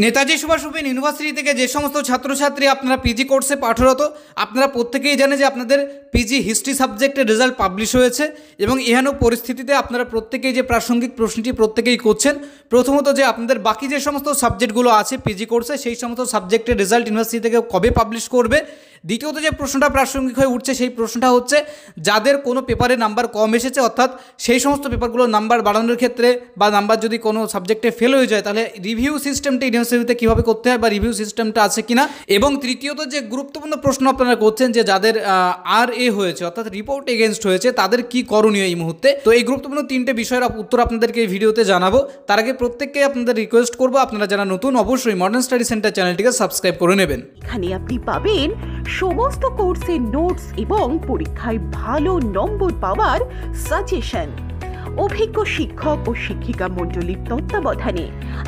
Netaji Subhash Chandra university থেকে যে সমস্ত ছাত্রছাত্রী আপনারা পিজি কোর্সে পাঠরত আপনারা প্রত্যেকেই জানেন যে আপনাদের পিজি হিস্ট্রি সাবজেক্টের রেজাল্ট পাবলিশ হয়েছে এবং এহেন পরিস্থিতিতে আপনারা প্রত্যেকেই যে প্রাসঙ্গিক প্রশ্নটি প্রত্যেকেই করছেন। প্রথমত যে আপনাদের বাকি যে সমস্ত সাবজেক্টগুলো আছে পিজি কোর্সে সেই সমস্ত সাবজেক্টের রেজাল্ট ইউনিভার্সিটি থেকে কবে পাবলিশ করবে। দ্বিতীয়ত যে প্রশ্নটা প্রাসঙ্গিক হয়ে উঠছে সেই প্রশ্নটা হচ্ছে যাদের কোনো পেপারে নাম্বার কম এসেছে অর্থাৎ সেই সমস্ত পেপারগুলোর নাম্বার বাড়ানোর ক্ষেত্রে বা নাম্বার যদি কোনো সাবজেক্টে ফেল হয়ে যায় তাহলে রিভিউ সিস্টেমটা ইউনিভার্সিটিতে কীভাবে করতে হয় বা রিভিউ সিস্টেমটা আছে কিনা। এবং তৃতীয়ত যে গুরুত্বপূর্ণ প্রশ্ন আপনারা করছেন যে যাদের RA হয়েছে অর্থাৎ রিপোর্ট এগেনস্ট হয়েছে তাদের কি করণীয় এই মুহূর্তে। তো এই গুরুত্বপূর্ণ তিনটে বিষয়ের উত্তর আপনাদেরকে এই ভিডিওতে জানাবো। তার আগে প্রত্যেককে আপনাদের রিকোয়েস্ট করবো আপনারা যারা নতুন অবশ্যই মডার্ন স্টাডি সেন্টার চ্যানেলটিকে সাবস্ক্রাইব করে নেবেন। এখানে আপনি পাবেন সমস্ত কোর্সের নোটস এবং পরীক্ষায় ভালো নম্বর পাওয়ার সাজেশন। অভিজ্ঞ শিক্ষক ও শিক্ষিকা মণ্ডলীর তত্ত্বাবধানে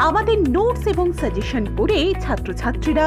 আমাদের নোটস এবং সাজেশন পড়ে ছাত্রছাত্রীরা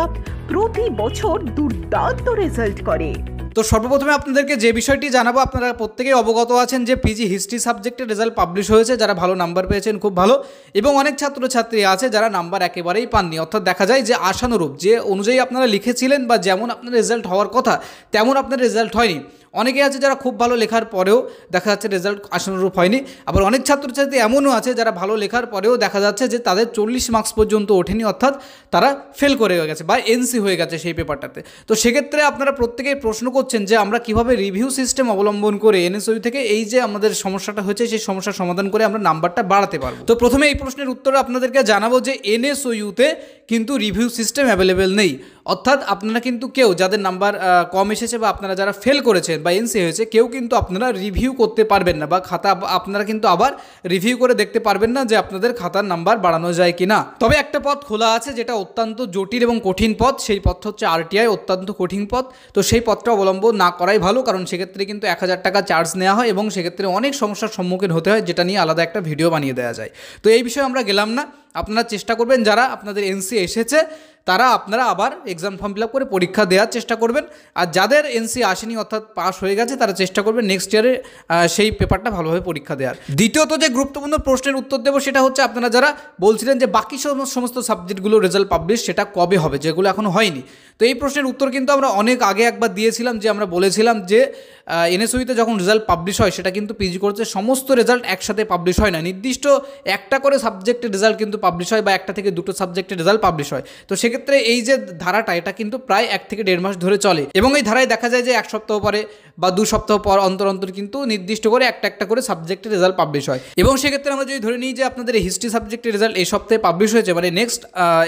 প্রতি বছর দুর্দান্ত রেজাল্ট করে। তো সর্বপ্রথমে আপনাদেরকে যে বিষয়টি জানাবো আপনারা প্রত্যেকেই অবগত আছেন যে পিজি হিস্ট্রি সাবজেক্টের রেজাল্ট পাবলিশ হয়েছে। যারা ভালো নাম্বার পেয়েছেন খুব ভালো এবং অনেক ছাত্রছাত্রী আছে যারা নাম্বার একেবারেই পাননি অর্থাৎ দেখা যায় যে আশানুরূপ যে অনুযায়ী আপনারা লিখেছিলেন বা যেমন আপনার রেজাল্ট হওয়ার কথা তেমন আপনার রেজাল্ট হয়নি। অনেকে আছে যারা খুব ভালো লেখার পরেও দেখা যাচ্ছে রেজাল্ট আশানুরূপ হয়নি। আবার অনেক ছাত্রছাত্রী এমনও আছে যারা ভালো লেখার পরেও দেখা যাচ্ছে যে তাদের 40 মার্কস পর্যন্ত ওঠেনি অর্থাৎ তারা ফেল করে গেছে বা NC হয়ে গেছে সেই পেপারটাতে। তো সেক্ষেত্রে আপনারা প্রত্যেকেই প্রশ্ন করছেন যে আমরা কিভাবে রিভিউ সিস্টেম অবলম্বন করে NSOU থেকে এই যে আমাদের সমস্যাটা হয়েছে সেই সমস্যার সমাধান করে আমরা নাম্বারটা বাড়াতে পারবো। তো প্রথমে এই প্রশ্নের উত্তর আপনাদেরকে জানাবো যে NSOU-তে কিন্তু রিভিউ সিস্টেম অ্যাভেলেবেল নেই। অর্থাৎ আপনারা কিন্তু কেউ যাদের নাম্বার কম এসেছে বা আপনারা যারা ফেল করেছেন বা NC হয়েছে কেউ কিন্তু আপনারা রিভিউ করতে পারবেন না বা খাতা আপনারা কিন্তু আবার রিভিউ করে দেখতে পারবেন না যে আপনাদের খাতার নাম্বার বাড়ানো যায় কিনা। তবে একটা পথ খোলা আছে যেটা অত্যন্ত জটিল এবং কঠিন পথ, সেই পথ হচ্ছে RTI, অত্যন্ত কঠিন পথ। তো সেই পথটা অবলম্বন না করাই ভালো, কারণ সেক্ষেত্রে কিন্তু 1000 টাকা চার্জ নেওয়া হয় এবং সেক্ষেত্রে অনেক সমস্যার সম্মুখীন হতে হয়, যেটা নিয়ে আলাদা একটা ভিডিও বানিয়ে দেওয়া যায়। তো এই বিষয়ে আমরা গেলাম না। আপনারা চেষ্টা করবেন যারা আপনাদের NC এসেছে তারা আপনারা আবার এক্সাম ফর্ম ফিল আপ করে পরীক্ষা দেওয়ার চেষ্টা করবেন। আর যাদের NC আসেনি অর্থাৎ পাস হয়ে গেছে তারা চেষ্টা করবেন নেক্সট ইয়ারে সেই পেপারটা ভালোভাবে পরীক্ষা দেওয়ার। দ্বিতীয়ত যে গুরুত্বপূর্ণ প্রশ্নের উত্তর দেবো সেটা হচ্ছে আপনারা যারা বলছিলেন যে বাকি সমস্ত সাবজেক্টগুলো রেজাল্ট পাবলিশ সেটা কবে হবে, যেগুলো এখনও হয়নি। তো এই প্রশ্নের উত্তর কিন্তু আমরা অনেক আগে একবার দিয়েছিলাম যে আমরা বলেছিলাম যে NSOU-তে যখন রেজাল্ট পাবলিশ হয় সেটা কিন্তু পিজি কোর্সের সমস্ত রেজাল্ট একসাথে পাবলিশ হয় না, নির্দিষ্ট একটা করে সাবজেক্টের রেজাল্ট কিন্তু পাবলিশ হয় বা একটা থেকে দুটো সাবজেক্টের রেজাল্ট পাবলিশ হয়। তো সেক্ষেত্রে এই যে ধারাটা এটা কিন্তু প্রায় 1 থেকে 1.5 মাস ধরে চলে এবং এই ধারায় দেখা যায় যে 1 সপ্তাহ পরে বা 2 সপ্তাহ পর অন্তর অন্তর কিন্তু নির্দিষ্ট করে একটা করে সাবজেক্টের রেজাল্ট পাবলিশ হয়। এবং সেক্ষেত্রে আমরা যদি ধরে নিই যে আপনাদের হিস্ট্রি সাবজেক্টের রেজাল্ট এই সপ্তাহে পাবলিশ হয়েছে, মানে নেক্সট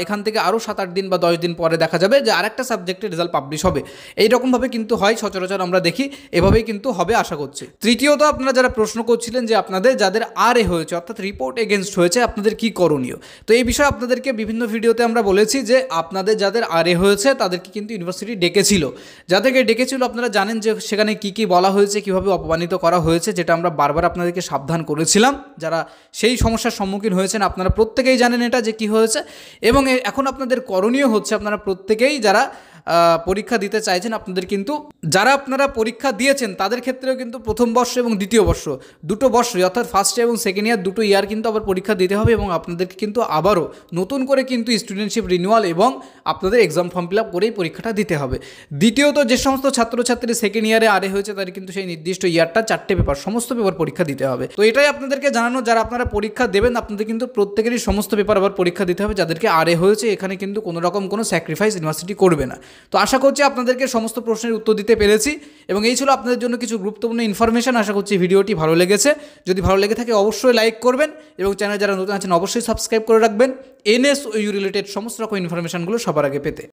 এখান থেকে আরও 7-8 দিন বা 10 দিন পরে দেখা যাবে যে আরেকটা সাবজেক্টের রেজাল্ট পাবলিশ হবে। এইরকমভাবে কিন্তু হয়, সচরাচর আমরা দেখি, এভাবেই কিন্তু হবে আশা করছি। তৃতীয়ত আপনারা যারা প্রশ্ন করছিলেন যে আপনাদের যাদের RA হয়েছে অর্থাৎ রিপোর্ট এগেনস্ট হয়েছে আপনাদের কি করণীয়। তো এই বিষয়ে আপনাদেরকে বিভিন্ন ভিডিওতে আমরা বলেছি যে আপনাদের যাদের RA হয়েছে তাদেরকে কিন্তু ইউনিভার্সিটি ডেকেছিল। যাদেরকে ডেকেছিল আপনারা জানেন যে সেখানে কি বলা হয়েছে, কিভাবে অপমানিত করা হয়েছে, যেটা আমরা বারবার আপনাদেরকে সাবধান করেছিলাম। যারা সেই সমস্যার সম্মুখীন হয়েছেন আপনারা প্রত্যেকেই জানেন এটা যে কি হয়েছে। এবং এখন আপনাদের করণীয় হচ্ছে আপনারা প্রত্যেকেই যারা পরীক্ষা দিতে চাইছেন আপনাদের কিন্তু যারা আপনারা পরীক্ষা দিয়েছেন তাদের ক্ষেত্রেও কিন্তু প্রথম বর্ষ এবং দ্বিতীয় বর্ষ দুটো বর্ষই অর্থাৎ ফার্স্ট ইয়ার এবং সেকেন্ড ইয়ার দুটো ইয়ার কিন্তু আবার পরীক্ষা দিতে হবে এবং আপনাদেরকে কিন্তু আবারও নতুন করে কিন্তু স্টুডেন্টশিপ রিনিউয়াল এবং আপনাদের এক্সাম ফর্ম ফিল আপ করেই পরীক্ষাটা দিতে হবে। দ্বিতীয়ত যে সমস্ত ছাত্রছাত্রী সেকেন্ড ইয়ারে RA হয়েছে তাদের কিন্তু সেই নির্দিষ্ট ইয়ারটা 4টে পেপার সমস্ত পেপার পরীক্ষা দিতে হবে। তো এটাই আপনাদেরকে জানানো, যারা আপনারা পরীক্ষা দেবেন আপনাদের কিন্তু প্রত্যেকেরই সমস্ত পেপার আবার পরীক্ষা দিতে হবে। যাদেরকে RA হয়েছে এখানে কিন্তু কোনো রকম কোনো স্যাক্রিফাইস ইউনিভার্সিটি করবে না। তো আশা করছি আপনাদেরকে সমস্ত প্রশ্নের উত্তর দিতে পেরেছি এবং এই ছিল আপনাদের জন্য কিছু গুরুত্বপূর্ণ ইনফরমেশন। আশা করছি ভিডিওটি ভালো লেগেছে। যদি ভালো লেগে থাকে অবশ্যই লাইক করবেন এবং চ্যানেল যারা নতুন আছেন অবশ্যই সাবস্ক্রাইব করে রাখবেন NSOU রিলেটেড সমস্ত রকম ইনফরমেশনগুলো সবার আগে পেতে।